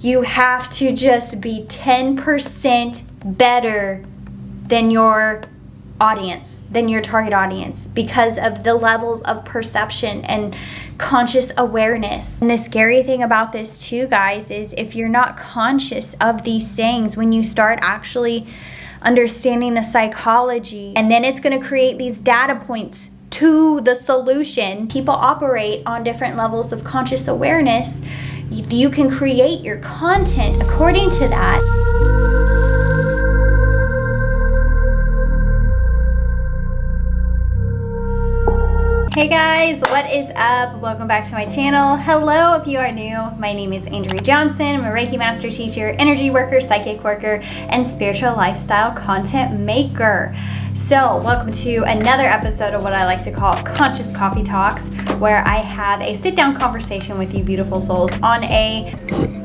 You have to just be 10% better than your audience, than your target audience, because of the levels of perception and conscious awareness. And the scary thing about this too, guys, is if you're not conscious of these things, when you start actually understanding the psychology, and then it's going to create these data points to the solution. People operate on different levels of conscious awareness. You can create your content according to that. Hey guys, what is up? Welcome back to my channel. Hello if you are new. My name is Andrea Johnson. I'm a Reiki Master Teacher, Energy Worker, Psychic Worker, and Spiritual Lifestyle Content Maker. So welcome to another episode of what I like to call Conscious Coffee Talks, where I have a sit-down conversation with you beautiful souls on a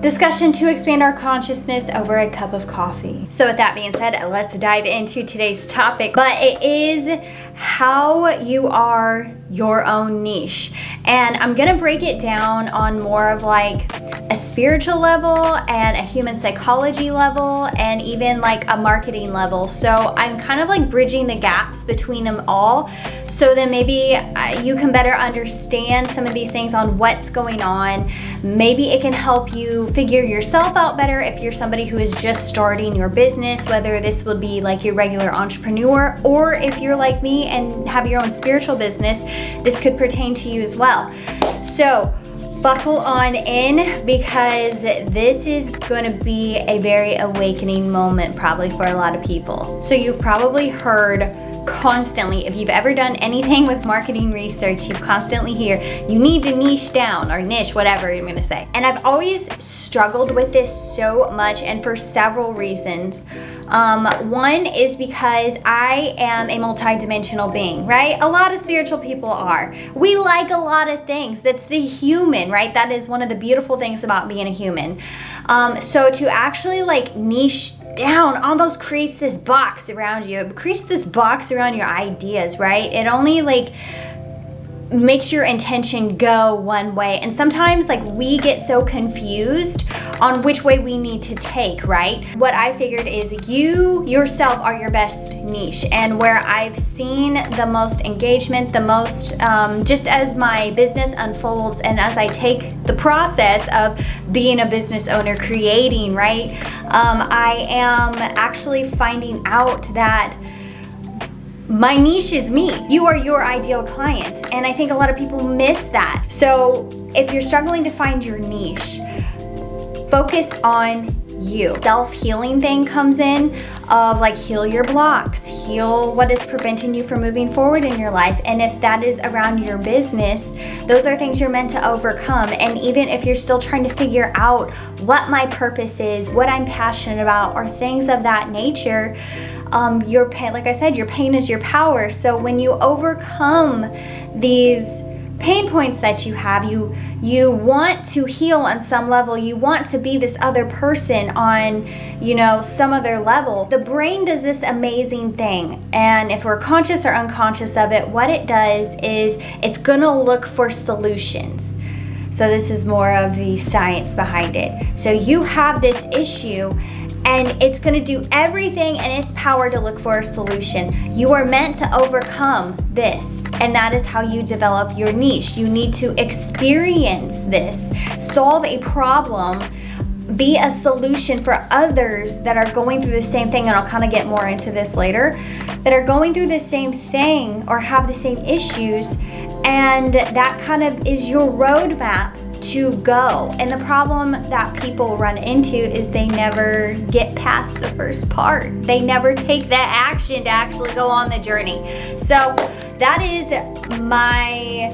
discussion to expand our consciousness over a cup of coffee. So with that being said, let's dive into today's topic. But it is how you are your own niche. And I'm gonna break it down on more of like a spiritual level and a human psychology level and even like a marketing level. So I'm kind of like bridging the gaps between them all, so then maybe you can better understand some of these things on what's going on. Maybe it can help you figure yourself out better if you're somebody who is just starting your business, whether this would be like your regular entrepreneur, or if you're like me and have your own spiritual business, this could pertain to you as well. So buckle on in, because this is going to be a very awakening moment probably for a lot of people. So you've probably heard constantly, if you've ever done anything with marketing research, you constantly hear you need to niche down, or niche, whatever you're going to say. And I've always struggled with this so much, and for several reasons. One is because I am a multi-dimensional being, right? A lot of spiritual people are. We like a lot of things. That's the human, right? That is one of the beautiful things about being a human. So to actually like niche down almost creates this box around you. It creates this box around your ideas, right? It only like makes your intention go one way. And sometimes like we get so confused on which way we need to take, right? What I figured is you yourself are your best niche, and where I've seen the most engagement, the most, just as my business unfolds and as I take the process of being a business owner, creating, right? I am actually finding out that my niche is me. You are your ideal client. And I think a lot of people miss that. So if you're struggling to find your niche, focus on you. Self-healing thing comes in of like heal your blocks, heal what is preventing you from moving forward in your life. And if that is around your business, those are things you're meant to overcome. And even if you're still trying to figure out what my purpose is, what I'm passionate about, or things of that nature, your pain, like I said, your pain is your power. So when you overcome these pain points that you have, you want to heal on some level, you want to be this other person on, you know, some other level. The brain does this amazing thing, and if we're conscious or unconscious of it, what it does is it's gonna look for solutions. So this is more of the science behind it. So you have this issue, and it's going to do everything in its power to look for a solution. You are meant to overcome this, and that is how you develop your niche. You need to experience this, solve a problem, be a solution for others that are going through the same thing, and I'll kind of get more into this later, that are going through the same thing or have the same issues, and that kind of is your roadmap to go. And the problem that people run into is they never get past the first part. They never take that action to actually go on the journey. So that is my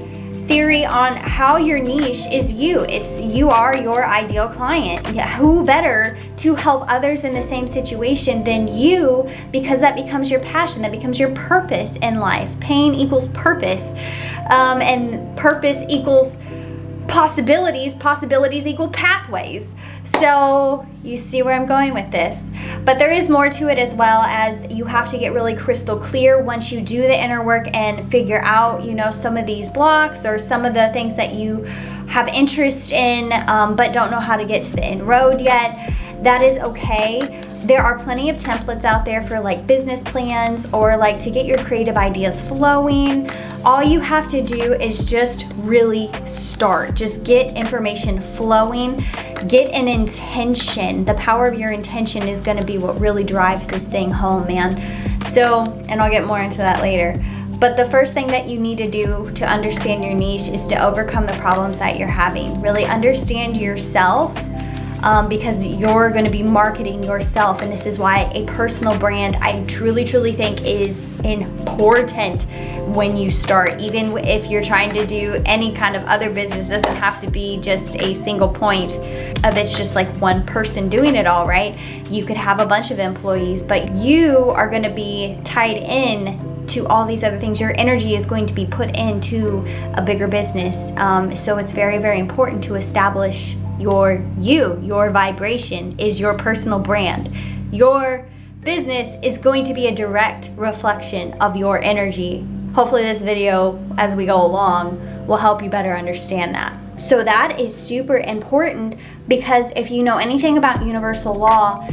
theory on how your niche is you. It's you are your ideal client. Who better to help others in the same situation than you, because that becomes your passion, that becomes your purpose in life. Pain equals purpose, and purpose equals possibilities equal pathways. So you see where I'm going with this. But there is more to it, as well as you have to get really crystal clear once you do the inner work and figure out, you know, some of these blocks or some of the things that you have interest in, but don't know how to get to the end road yet, that is okay. There are plenty of templates out there for like business plans or like to get your creative ideas flowing. All you have to do is just really start. Just get information flowing, get an intention. The power of your intention is going to be what really drives this thing home, man. So, and I'll get more into that later. But the first thing that you need to do to understand your niche is to overcome the problems that you're having. Really understand yourself. Because you're going to be marketing yourself, and this is why a personal brand, I truly think, is important when you start. Even if you're trying to do any kind of other business, it doesn't have to be just a single point of it's just like one person doing it all, right? You could have a bunch of employees, but you are going to be tied in to all these other things. Your energy is going to be put into a bigger business. So it's very important to establish your vibration is your personal brand. Your business is going to be a direct reflection of your energy. Hopefully this video, as we go along, will help you better understand that. So that is super important, because if you know anything about universal law,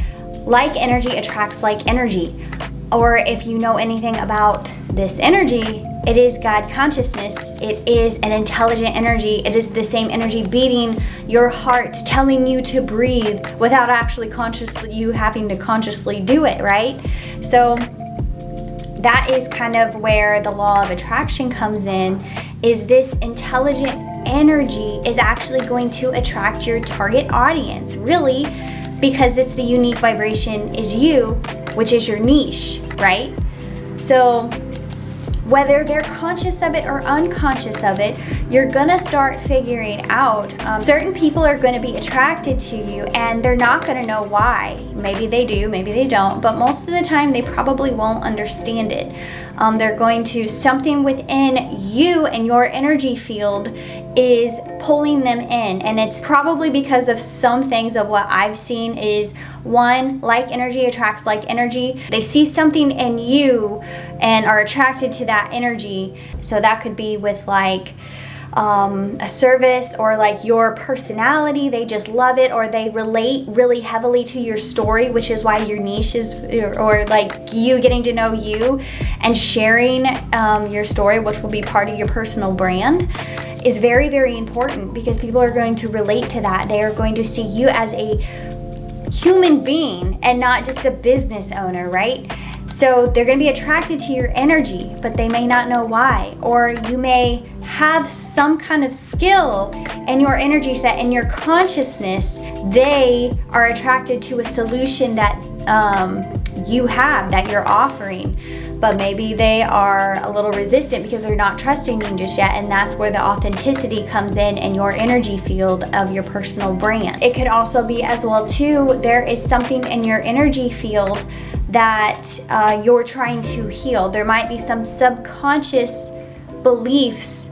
like energy attracts like energy. Or if you know anything about this energy, it is God consciousness. It is an intelligent energy. It is the same energy beating your heart, telling you to breathe without actually you having to consciously do it, right? So that is kind of where the law of attraction comes in, is this intelligent energy is actually going to attract your target audience, really, because it's the unique vibration is you, which is your niche, right? So whether they're conscious of it or unconscious of it, you're gonna start figuring out. Certain people are gonna be attracted to you, and they're not gonna know why. Maybe they do, maybe they don't, but most of the time they probably won't understand it. They're going to, something within you and your energy field is pulling them in, and it's probably because of some things of what I've seen is, one, like energy attracts like energy. They see something in you and are attracted to that energy. So that could be with like a service or like your personality. They just love it, or they relate really heavily to your story, which is why your niche is, or like you getting to know you and sharing your story, which will be part of your personal brand, is very important, because people are going to relate to that. They are going to see you as a human being and not just a business owner, right? So they're going to be attracted to your energy, but they may not know why. Or you may have some kind of skill in your energy set, in your consciousness. They are attracted to a solution that you have, that you're offering, but maybe they are a little resistant because they're not trusting you just yet, and that's where the authenticity comes in your energy field of your personal brand. It could also be as well too, there is something in your energy field that you're trying to heal. There might be some subconscious beliefs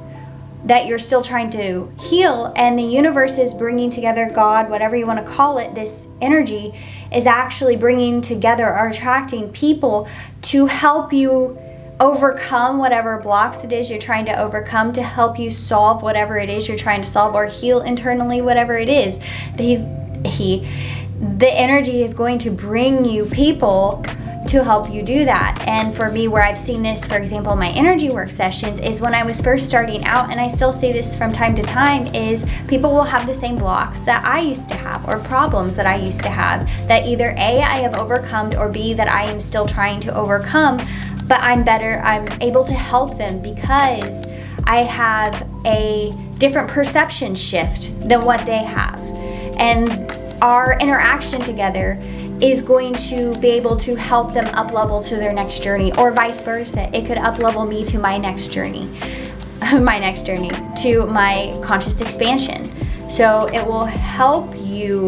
that you're still trying to heal, and the universe is bringing together, God, whatever you want to call it, this energy is actually bringing together or attracting people to help you overcome whatever blocks it is you're trying to overcome, to help you solve whatever it is you're trying to solve, or heal internally whatever it is. The energy is going to bring you people to help you do that. And for me, where I've seen this, for example, my energy work sessions, is when I was first starting out, and I still see this from time to time, is people will have the same blocks that I used to have, or problems that I used to have, that either A, I have overcome, or B, that I am still trying to overcome, but I'm able to help them because I have a different perception shift than what they have. And our interaction together is going to be able to help them up level to their next journey, or vice versa. It could up level me to my next journey, to my conscious expansion. So it will help you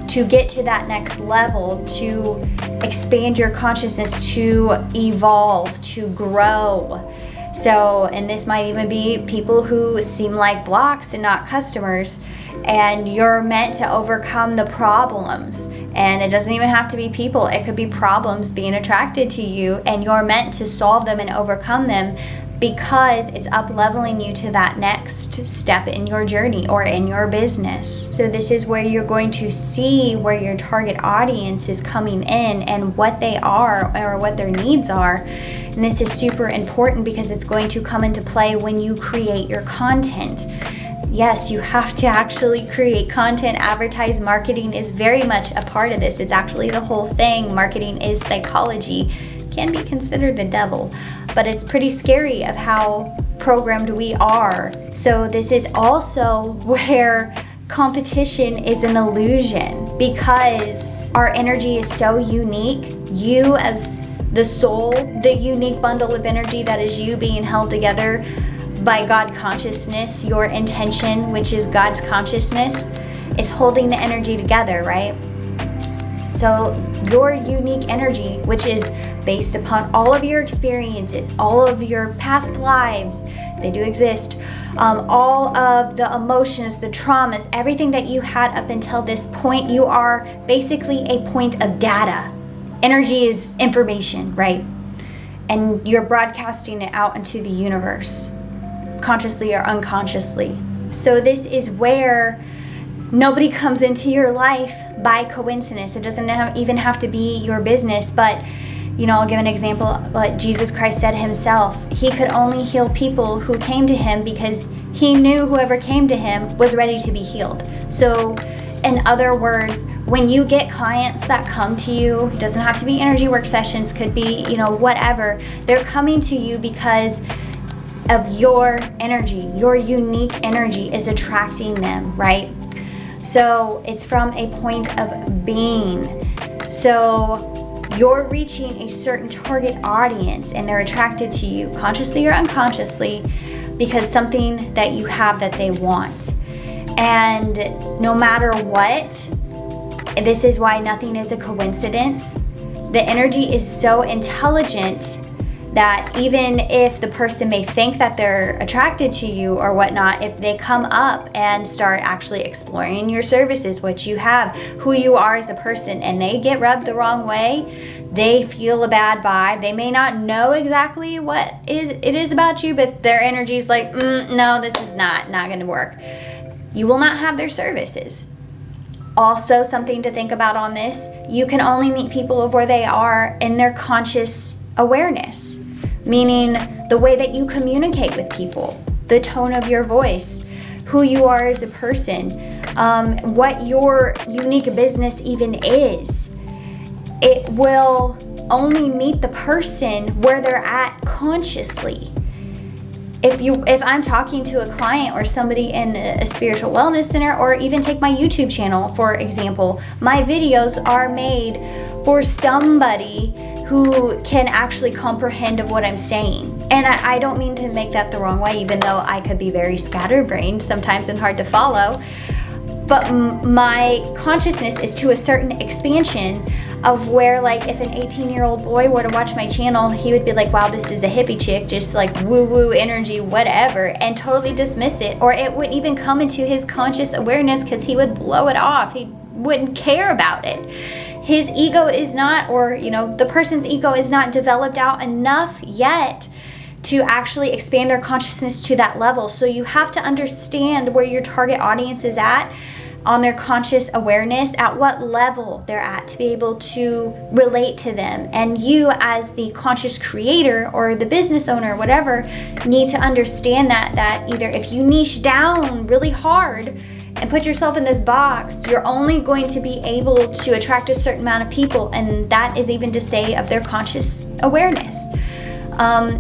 to get to that next level, to expand your consciousness, to evolve, to grow. So, and this might even be people who seem like blocks and not customers, and you're meant to overcome the problems. And it doesn't even have to be people. It could be problems being attracted to you, and you're meant to solve them and overcome them because it's up leveling you to that next step in your journey or in your business. So this is where you're going to see where your target audience is coming in and what they are or what their needs are. And this is super important because it's going to come into play when you create your content. Yes, you have to actually create content. Advertise marketing is very much a part of this. It's actually the whole thing. Marketing is psychology. Can be considered the devil, but it's pretty scary of how programmed we are. So this is also where competition is an illusion because our energy is so unique. You as the soul, the unique bundle of energy that is you being held together by God consciousness, your intention, which is God's consciousness, is holding the energy together, right? So your unique energy, which is based upon all of your experiences, all of your past lives, they do exist, all of the emotions, the traumas, everything that you had up until this point, you are basically a point of data. Energy is information, right? And you're broadcasting it out into the universe, consciously or unconsciously. So this is where nobody comes into your life by coincidence. It doesn't even have to be your business, but I'll give an example. But Jesus Christ said himself, he could only heal people who came to him because he knew whoever came to him was ready to be healed. So in other words, when you get clients that come to you, it doesn't have to be energy work sessions, could be, whatever. They're coming to you because of your energy. Your unique energy is attracting them, right? So it's from a point of being. So you're reaching a certain target audience and they're attracted to you consciously or unconsciously because something that you have that they want. And no matter what, this is why nothing is a coincidence. The energy is so intelligent that even if the person may think that they're attracted to you or whatnot, if they come up and start actually exploring your services, what you have, who you are as a person, and they get rubbed the wrong way, they feel a bad vibe. They may not know exactly what it is about you, but their energy is like, no, this is not going to work. You will not have their services. Also, something to think about on this, you can only meet people of where they are in their conscious awareness, meaning the way that you communicate with people, the tone of your voice, who you are as a person, what your unique business even is. It will only meet the person where they're at consciously. If I'm talking to a client or somebody in a spiritual wellness center, or even take my YouTube channel, for example, my videos are made for somebody who can actually comprehend of what I'm saying. And I don't mean to make that the wrong way, even though I could be very scatterbrained sometimes and hard to follow. But my consciousness is to a certain expansion of where, like, if an 18-year-old boy were to watch my channel, he would be like, wow, this is a hippie chick, just like woo-woo energy, whatever, and totally dismiss it. Or it wouldn't even come into his conscious awareness because he would blow it off. He wouldn't care about it. His ego is not, or, the person's ego is not developed out enough yet to actually expand their consciousness to that level. So you have to understand where your target audience is at on their conscious awareness, at what level they're at, to be able to relate to them. And you, as the conscious creator or the business owner, whatever, need to understand that either if you niche down really hard and put yourself in this box, you're only going to be able to attract a certain amount of people, and that is even to say of their conscious awareness.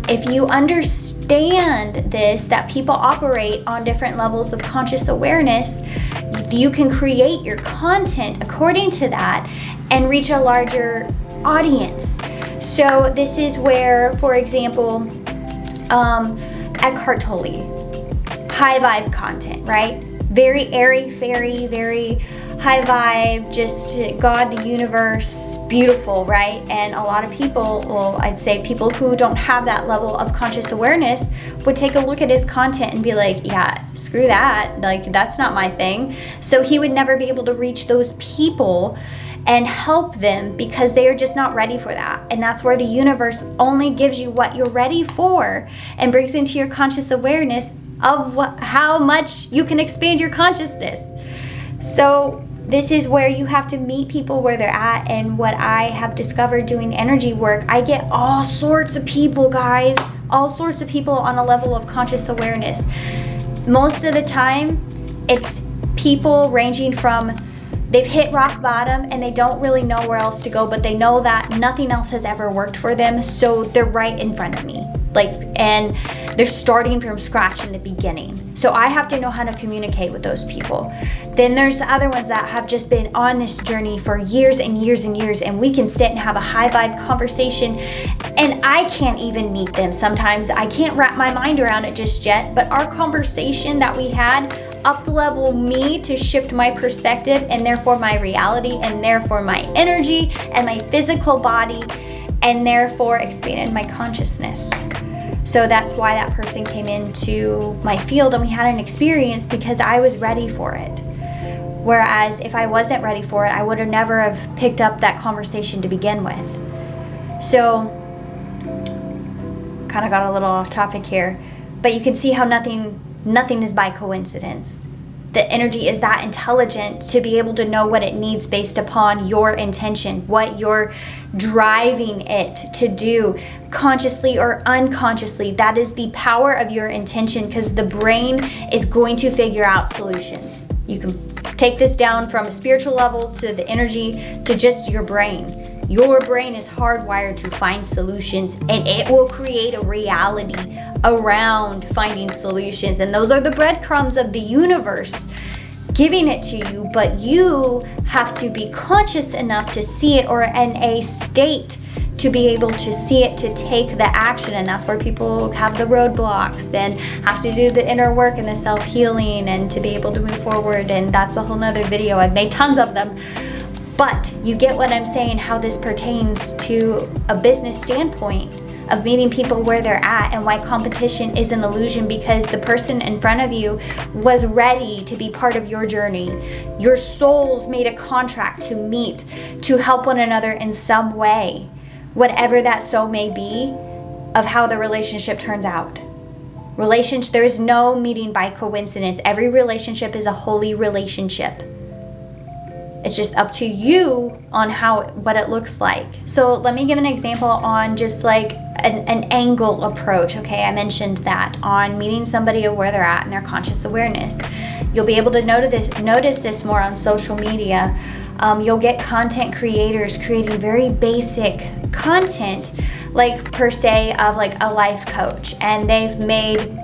If you understand this, that people operate on different levels of conscious awareness, you can create your content according to that and reach a larger audience. So this is where, for example, Eckhart Tolle, high vibe content, right? Very airy, fairy, very high vibe, just God, the universe, beautiful, right? And a lot of people, well, I'd say people who don't have that level of conscious awareness would take a look at his content and be like, yeah, screw that, like, that's not my thing. So he would never be able to reach those people and help them because they are just not ready for that. And that's where the universe only gives you what you're ready for and brings into your conscious awareness of how much you can expand your consciousness. So this is where you have to meet people where they're at. And what I have discovered doing energy work, I get all sorts of people, guys, all sorts of people on a level of conscious awareness. Most of the time, it's people ranging from they've hit rock bottom and they don't really know where else to go, but they know that nothing else has ever worked for them, so they're right in front of me. And they're starting from scratch in the beginning. So I have to know how to communicate with those people. Then there's the other ones that have just been on this journey for years and years and years, and we can sit and have a high vibe conversation, and I can't even meet them sometimes. I can't wrap my mind around it just yet, but our conversation that we had up-leveled me to shift my perspective, and therefore my reality, and therefore my energy and my physical body, and therefore expanded my consciousness. So that's why that person came into my field and we had an experience, because I was ready for it. Whereas if I wasn't ready for it, I would have never have picked up that conversation to begin with. So kind of got a little off topic here, but you can see how nothing is by coincidence. The energy is that intelligent to be able to know what it needs based upon your intention, what you're driving it to do, consciously or unconsciously. That is the power of your intention, because the brain is going to figure out solutions. You can take this down from a spiritual level to the energy to just your brain. Your brain is hardwired to find solutions, and it will create a reality around finding solutions. And those are the breadcrumbs of the universe giving it to you, but you have to be conscious enough to see it, or in a state to be able to see it, to take the action. And that's where people have the roadblocks and have to do the inner work and the self-healing and to be able to move forward. And that's a whole nother video. I've made tons of them. But you get what I'm saying, how this pertains to a business standpoint of meeting people where they're at, and why competition is an illusion, because the person in front of you was ready to be part of your journey. Your souls made a contract to meet, to help one another in some way, whatever that so may be, of how the relationship turns out. There is no meeting by coincidence. Every relationship is a holy relationship. It's just up to you on what it looks like. So let me give an example on just like an angle approach. Okay, I mentioned that on meeting somebody where they're at in their conscious awareness. You'll be able to notice this more on social media. You'll get content creators creating very basic content, like per se of like a life coach, and they've made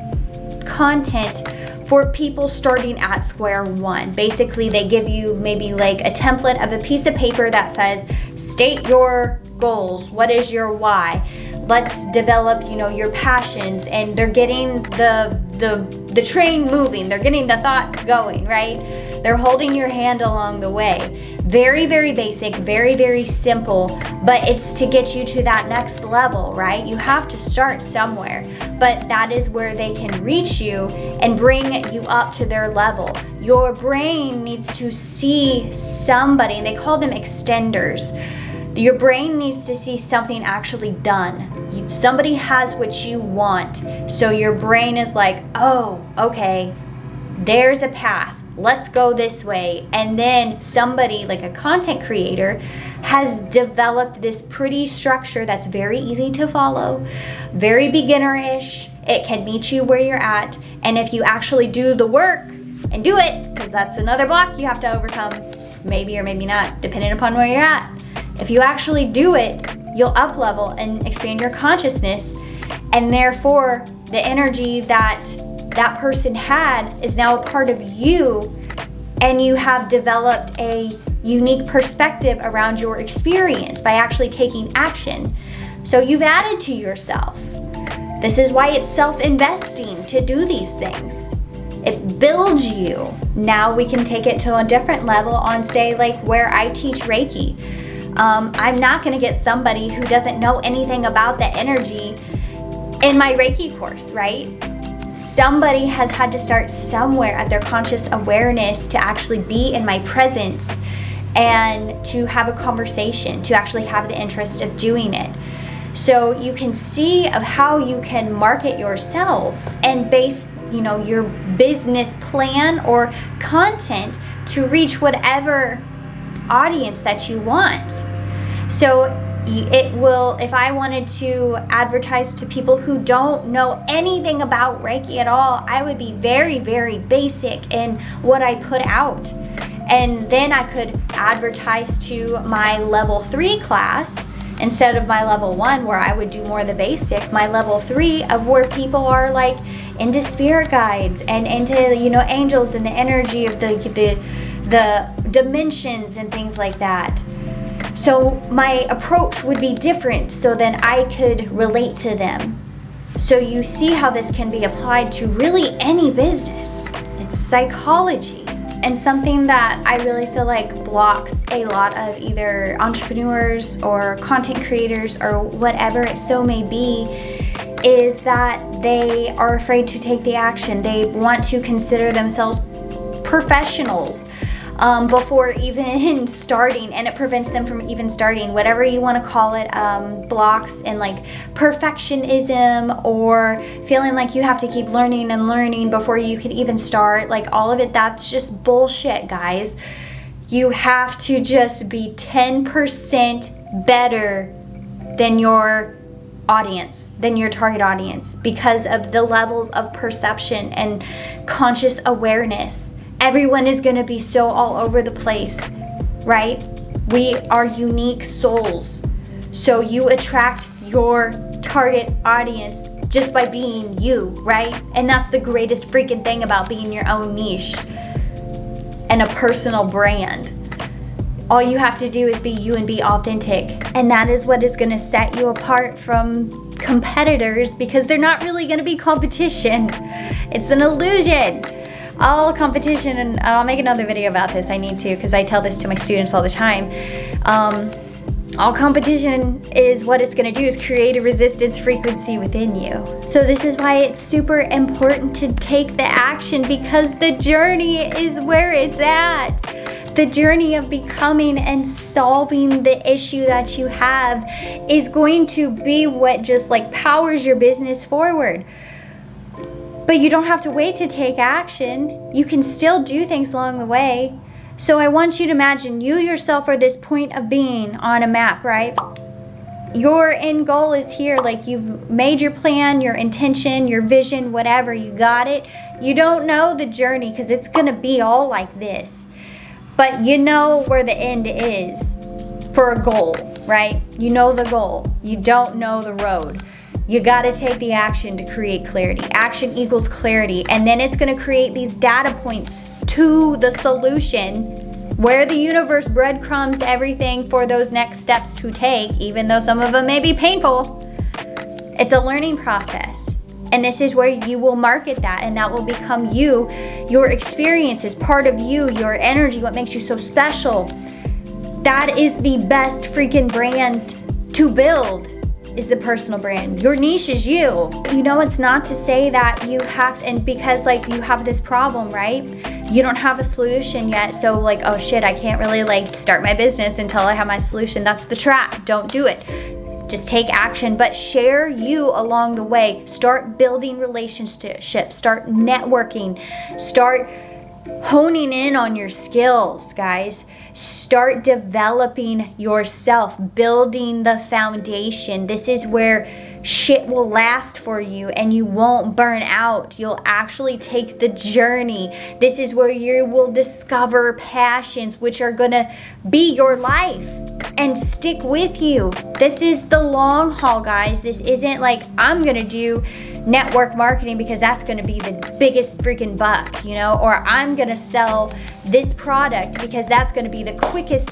content for people starting at square one. Basically, they give you maybe like a template of a piece of paper that says, state your goals, what is your why, let's develop, your passions, and they're getting the train moving, they're getting the thoughts going, right? They're holding your hand along the way. Very, very basic, very, very simple, but it's to get you to that next level, right? You have to start somewhere, but that is where they can reach you and bring you up to their level. Your brain needs to see somebody, and they call them extenders. Your brain needs to see something actually done. Somebody has what you want, so your brain is like, oh, okay, there's a path. Let's go this way. And then somebody like a content creator has developed this pretty structure that's very easy to follow, very beginner-ish. It can meet you where you're at. And if you actually do the work and do it, because that's another block you have to overcome, maybe or maybe not, depending upon where you're at. If you actually do it, you'll up level and expand your consciousness, and therefore the energy that person had is now a part of you, and you have developed a unique perspective around your experience by actually taking action. So you've added to yourself. This is why it's self-investing to do these things. It builds you. Now we can take it to a different level on, say, like where I teach Reiki. I'm not going to get somebody who doesn't know anything about the energy in my Reiki course, right? Somebody has had to start somewhere at their conscious awareness to actually be in my presence and to have a conversation, to actually have the interest of doing it. So you can see of how you can market yourself and base, you know, your business plan or content to reach whatever audience that you want. So it will, if I wanted to advertise to people who don't know anything about Reiki at all, I would be very, very basic in what I put out. And then I could advertise to my level 3 class instead of my level 1, where I would do more of the basic. My level 3 of where people are like into spirit guides and into, you know, angels and the energy of the dimensions and things like that. So my approach would be different, so then I could relate to them. So you see how this can be applied to really any business. It's psychology. And something that I really feel like blocks a lot of either entrepreneurs or content creators or whatever it so may be is that they are afraid to take the action. They want to consider themselves professionals before even starting, and it prevents them from even starting, whatever you want to call it, blocks in like perfectionism or feeling like you have to keep learning and learning before you can even start. Like all of it, that's just bullshit, guys. You have to just be 10% better than your audience, than your target audience, because of the levels of perception and conscious awareness. Everyone is going to be so all over the place, right? We are unique souls. So you attract your target audience just by being you, right? And that's the greatest freaking thing about being your own niche and a personal brand. All you have to do is be you and be authentic. And that is what is going to set you apart from competitors, because they're not really going to be competition. It's an illusion. All competition, and I'll make another video about this, I need to, because I tell this to my students all the time. All competition is what it's going to do is create a resistance frequency within you. So this is why it's super important to take the action, because the journey is where it's at. The journey of becoming and solving the issue that you have is going to be what just like powers your business forward. But you don't have to wait to take action. You can still do things along the way. So I want you to imagine you yourself are this point of being on a map, right? Your end goal is here. Like you've made your plan, your intention, your vision, whatever, you got it. You don't know the journey because it's gonna be all like this. But you know where the end is for a goal, right? You know the goal. You don't know the road. You got to take the action to create clarity. Action equals clarity. And then it's going to create these data points to the solution where the universe breadcrumbs everything for those next steps to take, even though some of them may be painful. It's a learning process. And this is where you will market that, and that will become you. Your experience is part of you, your energy, what makes you so special. That is the best freaking brand to build. Is the personal brand. Your niche is you. You know, it's not to say that you have to, and because like you have this problem, right? You don't have a solution yet. So like, oh shit, I can't really like start my business until I have my solution. That's the trap. Don't do it. Just take action, but share you along the way. Start building relationships, start networking, start honing in on your skills, guys. Start developing yourself, building the foundation. This is where shit will last for you and you won't burn out. You'll actually take the journey. This is where you will discover passions which are gonna be your life and stick with you. This is the long haul, guys. This isn't like I'm gonna do network marketing because that's gonna be the biggest freaking buck, you know, or I'm gonna sell this product because that's gonna be the quickest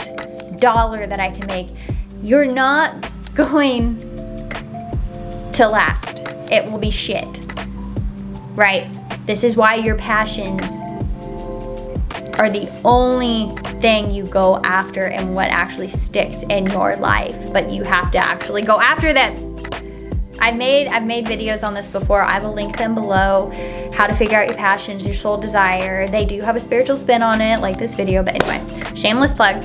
dollar that I can make. You're not going to last. It will be shit, right? This is why your passions are the only thing you go after and what actually sticks in your life, but you have to actually go after them. I've made videos on this before. I will link them below. How to figure out your passions, your soul desire. They do have a spiritual spin on it, like this video, but anyway, shameless plug.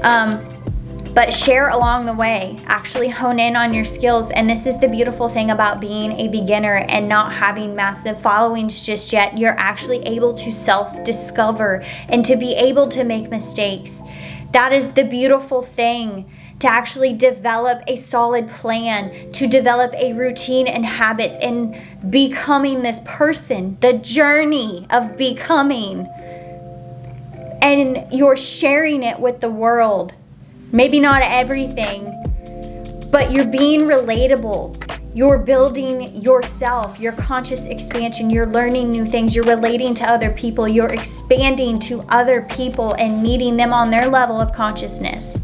But share along the way. Actually hone in on your skills. And this is the beautiful thing about being a beginner and not having massive followings just yet. You're actually able to self-discover and to be able to make mistakes. That is the beautiful thing, to actually develop a solid plan, to develop a routine and habits, and becoming this person, the journey of becoming. And you're sharing it with the world. Maybe not everything, but you're being relatable. You're building yourself, your conscious expansion. You're learning new things. You're relating to other people. You're expanding to other people and meeting them on their level of consciousness.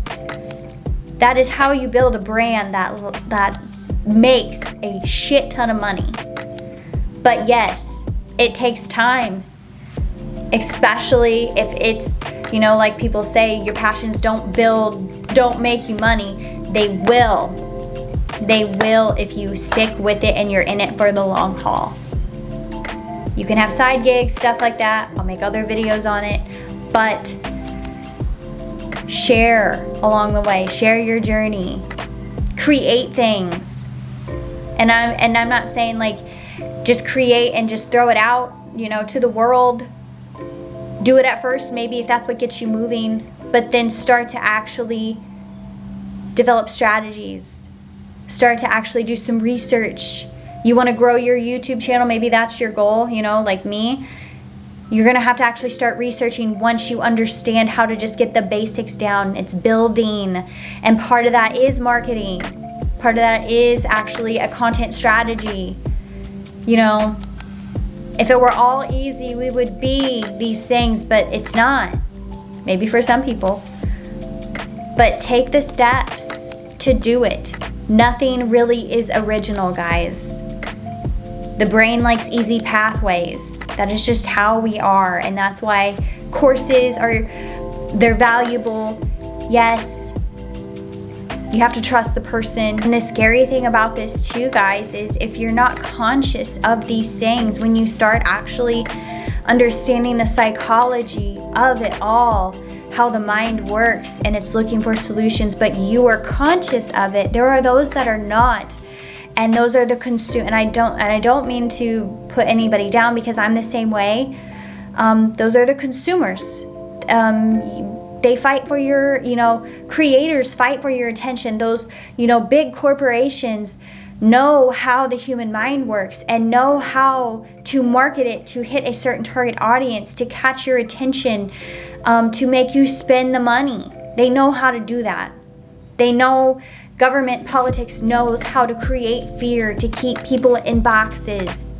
That is how you build a brand that makes a shit ton of money. But yes, it takes time, especially if it's, you know, like people say, your passions don't make you money. They will if you stick with it and you're in it for the long haul. You can have side gigs, stuff like that. I'll make other videos on it, but share along the way. Share your journey. Create things. And I'm not saying like just create and just throw it out, you know, to the world. Do it at first, maybe, if that's what gets you moving, but then start to actually develop strategies. Start to actually do some research. You want to grow your YouTube channel, maybe that's your goal, you know, like me. You're going to have to actually start researching once you understand how to just get the basics down. It's building. And part of that is marketing. Part of that is actually a content strategy. You know, if it were all easy, we would be these things, but it's not. Maybe for some people. But take the steps to do it. Nothing really is original, guys. The brain likes easy pathways. That is just how we are, and that's why courses they're valuable. Yes, you have to trust the person. And the scary thing about this too, guys, is if you're not conscious of these things, when you start actually understanding the psychology of it all, how the mind works and it's looking for solutions, but you are conscious of it, there are those that are not. And those are the and I don't mean to put anybody down, because I'm the same way. Those are the consumers. They fight for your, you know, creators fight for your attention. Those, you know, big corporations know how the human mind works and know how to market it to hit a certain target audience, to catch your attention, to make you spend the money. They know how to do that. They know. Government politics knows how to create fear to keep people in boxes.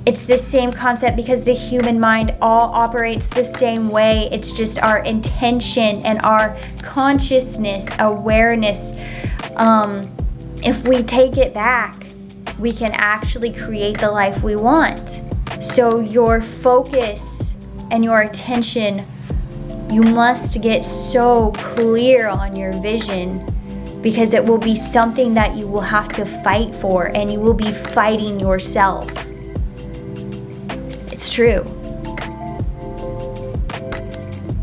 It's the same concept, because the human mind all operates the same way. It's just our intention and our consciousness, awareness. If we take it back, we can actually create the life we want. So your focus and your attention, you must get so clear on your vision, because it will be something that you will have to fight for, and you will be fighting yourself. It's true.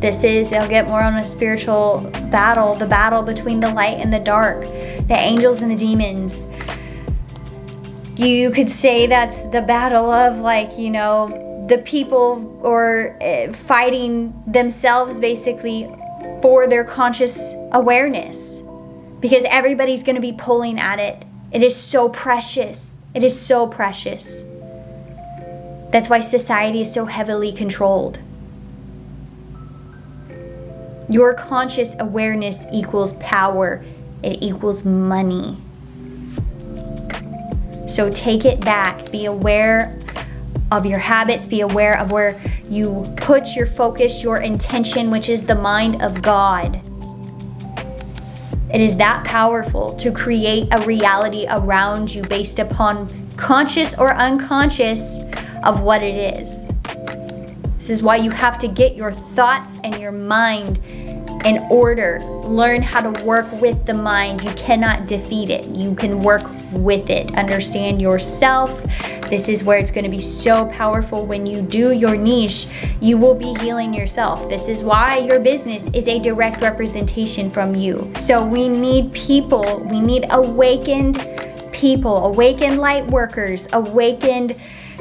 I'll get more on a spiritual battle, the battle between the light and the dark, the angels and the demons. You could say that's the battle of, like, you know, the people or fighting themselves basically for their conscious awareness. Because everybody's going to be pulling at it. It is so precious. It is so precious. That's why society is so heavily controlled. Your conscious awareness equals power. It equals money. So take it back. Be aware of your habits. Be aware of where you put your focus, your intention, which is the mind of God. It is that powerful to create a reality around you based upon conscious or unconscious of what it is. This is why you have to get your thoughts and your mind in order. Learn how to work with the mind. You cannot defeat it. You can work with it. Understand yourself. This is where it's going to be so powerful. When you do your niche, you will be healing yourself. This is why your business is a direct representation from you. So we need people. We need awakened people, awakened light workers, awakened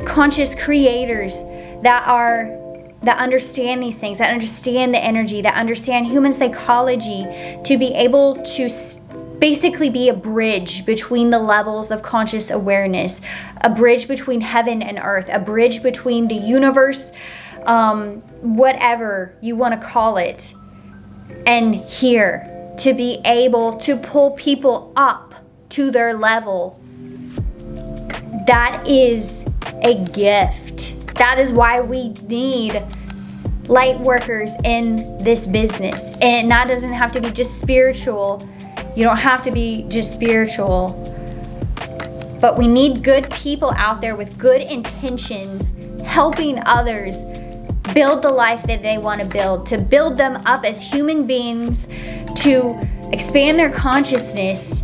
conscious creators that understand these things, that understand the energy, that understand human psychology, to be able to basically be a bridge between the levels of conscious awareness, a bridge between heaven and earth, a bridge between the universe, whatever you want to call it, and here, to be able to pull people up to their level. That is a gift. That is why we need light workers in this business. And that doesn't have to be just spiritual. You don't have to be just spiritual. But we need good people out there with good intentions, helping others build the life that they want to build them up as human beings, to expand their consciousness,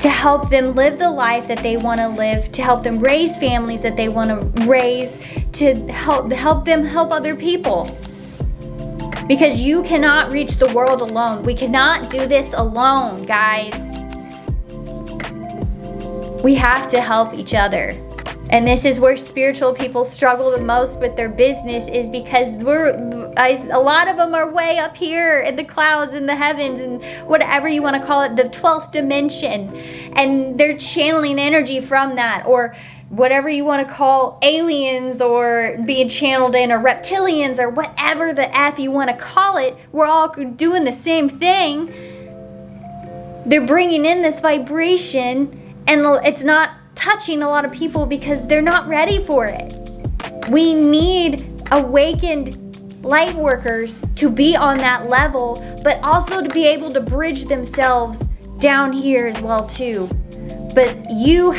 to help them live the life that they want to live, to help them raise families that they want to raise, to help them help other people. Because you cannot reach the world alone. We cannot do this alone, guys. We have to help each other. And this is where spiritual people struggle the most with their business, is because a lot of them are way up here in the clouds, in the heavens, and whatever you want to call it, the 12th dimension. And they're channeling energy from that, or whatever you want to call aliens, or being channeled in, or reptilians, or whatever the F you want to call it. We're all doing the same thing. They're bringing in this vibration, and it's not touching a lot of people because they're not ready for it. We need awakened light workers to be on that level, but also to be able to bridge themselves down here as well too. But you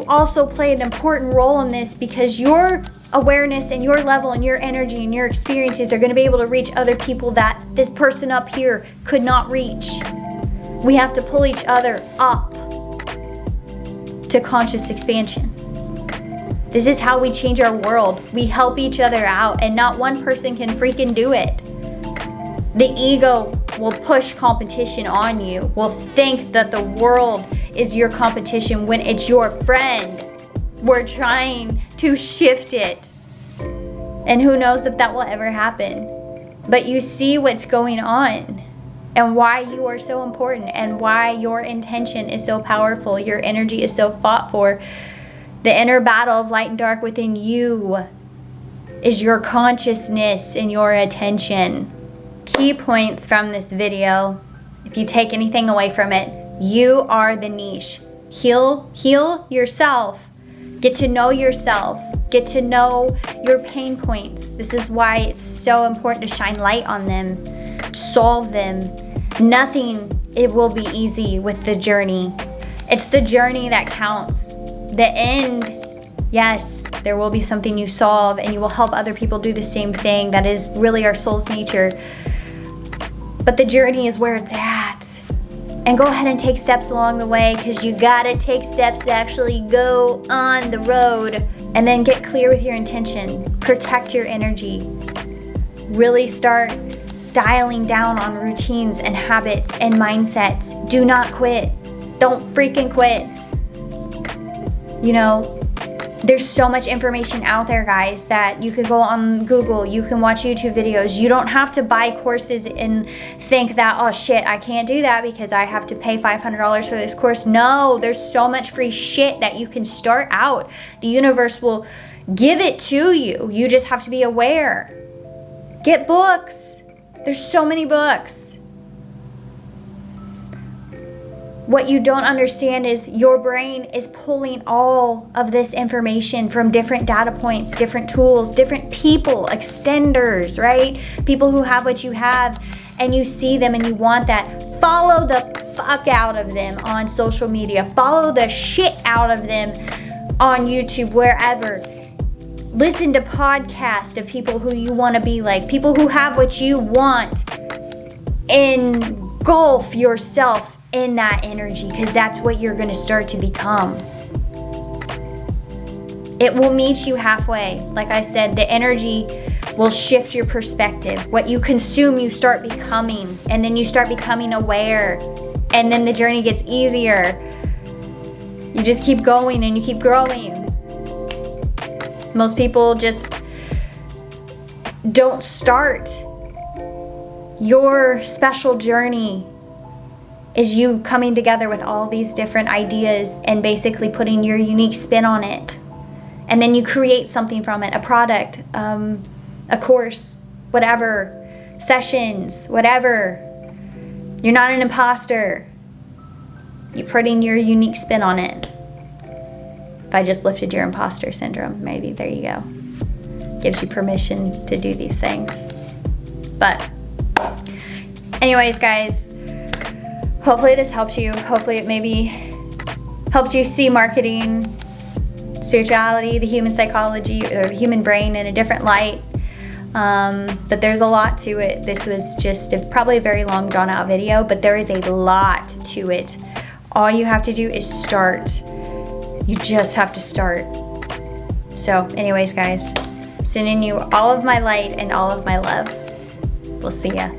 also play an important role in this, because your awareness and your level and your energy and your experiences are going to be able to reach other people that this person up here could not reach. We have to pull each other up to conscious expansion. This is how we change our world. We help each other out, and not one person can freaking do it. The ego will push competition on you, will think that the world is your competition when it's your friend. We're trying to shift it. And who knows if that will ever happen. But you see what's going on, and why you are so important, and why your intention is so powerful, your energy is so fought for. The inner battle of light and dark within you is your consciousness and your attention. Key points from this video, if you take anything away from it: you are the niche. Heal yourself. Get to know yourself. Get to know your pain points. This is why it's so important to shine light on them, solve them. It will be easy with the journey. It's the journey that counts. The end, yes, there will be something you solve, and you will help other people do the same thing. That is really our soul's nature. But the journey is where it's at. And go ahead and take steps along the way, because you gotta take steps to actually go on the road. And then get clear with your intention. Protect your energy. Really start dialing down on routines and habits and mindsets. Do not quit. Don't freaking quit. You know, there's so much information out there, guys, that you could go on Google, you can watch YouTube videos. You don't have to buy courses and think that, oh shit, I can't do that because I have to pay $500 for this course. No, there's so much free shit that you can start out. The universe will give it to you. You just have to be aware. Get books. There's so many books. What you don't understand is your brain is pulling all of this information from different data points, different tools, different people, extenders, right? People who have what you have, and you see them and you want that. Follow the fuck out of them on social media. Follow the shit out of them on YouTube, wherever. Listen to podcasts of people who you want to be like, people who have what you want. engulf yourself in that energy, because that's what you're going to start to become. It will meet you halfway. Like I said, the energy will shift your perspective. What you consume, you start becoming, and then you start becoming aware, and then the journey gets easier. You just keep going and you keep growing. Most people just don't start. Your special journey is you coming together with all these different ideas and basically putting your unique spin on it. And then you create something from it, a product, a course, whatever, sessions, whatever. You're not an imposter. You're putting your unique spin on it. If I just lifted your imposter syndrome, maybe there you go. Gives you permission to do these things. But anyways, guys, hopefully this helped you. Hopefully it maybe helped you see marketing, spirituality, the human psychology, or the human brain in a different light. But there's a lot to it. This was just probably a very long, drawn out video, but there is a lot to it. All you have to do is start. You just have to start. So anyways, guys, sending you all of my light and all of my love. We'll see ya.